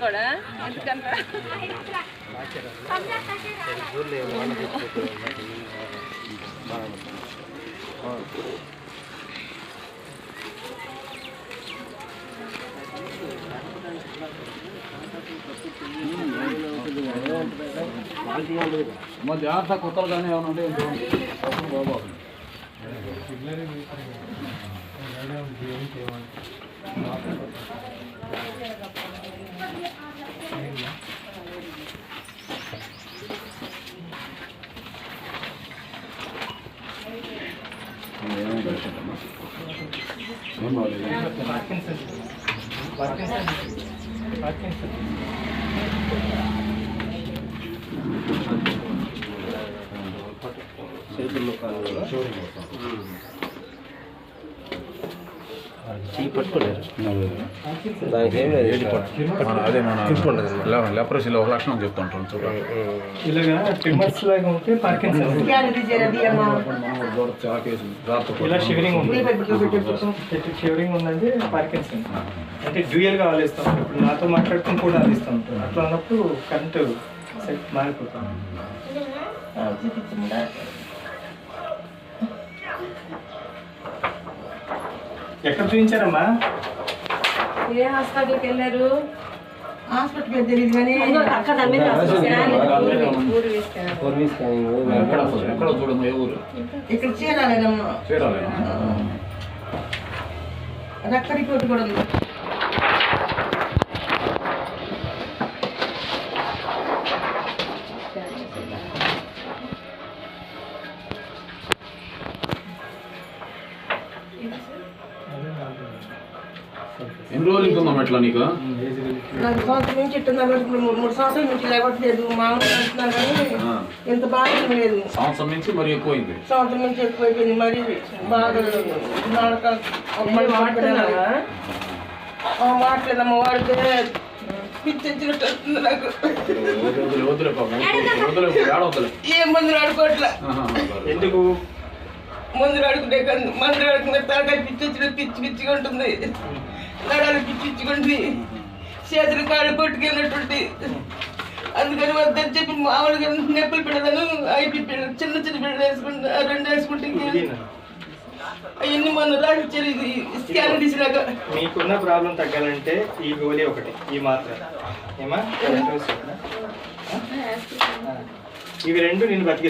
కూడా ఎందుకంటే మా జాగ్రత్త కొత్తలు కానీ ఏమైనా ఉంటే బాబు పట్టుకోలేరు దానికి ఏం లేదు. అదే మన లెప్రసీలో ఒక లక్షణం చెప్తుంటాం చూడండి. ఇలాగా ట్రిమ్మర్స్ లాగా ఉంటే పార్కిన్సన్. ఇలా షివరింగ్ ఉంది, షివరింగ్ ఉందంటే పార్కిన్సన్. అంటే డ్యూయల్గా ఆలోచిస్తాం. ఇప్పుడు నాతో మాట్లాడుకుని కూడా ఆలోచిస్తాం. అట్లా ఉన్నప్పుడు కరెంటు సెట్ మారిపోతాం. ఎక్కడ చూపించారమ్మా? ఏ హాస్పిటల్కి వెళ్ళారు? హాస్పిటల్కి తెలియదు కానీ అక్కడ ఎక్కడ చూడము ఏ ఊరు ఇక్కడ చేరాలేనమ్మా. చేరాలేనా? రక్త రిపోర్ట్ కూడా ఉంది. ఎన్ని రోజులు ఇంకుందాం ఎట్లా నీకు? నాకు సంవత్సరం నుంచి ఇట్టున్నారు. 3 సంవత్సరాల నుంచి లేవట్లేదు. మామూలుగా అంటున్నారు కానీ ఇంత బాగా లేదు. సంవత్సరం నుంచి మరి ఎక్కువైంది. సంవత్సరం నుంచి ఎక్కువైపోయింది. మరి బాగా వాడలేదమ్మా. వాడితే పిచ్చినట్టు వస్తుంది నాకు. ఏ మందులు ఆడుకోవట్లే. ఎందుకు మందులు ఆడుకుంటే మందులు ఆడుకునే తలకాయ పిచ్చిగా ఉంటుంది. నడాలు పిచ్చిగుంటుంది. చేతులు కాళ్ళు కొట్టుకెళ్ళినటువంటి. అందుకని వద్దని చెప్పి మామూలుగా నొప్పులు పెడతాను. ఐపీ చిన్న బిడ్డలు వేసుకుంటా 2 వేసుకుంటే అవన్నీ మొన్న రాసిచ్చారు. ఇది స్కాన్ తీసినాక. మీకున్న ప్రాబ్లం తగ్గాలంటే ఈ గోళీ ఒకటి, ఈ మాత్ర ఏమా ఇవి 2 నేను బతికి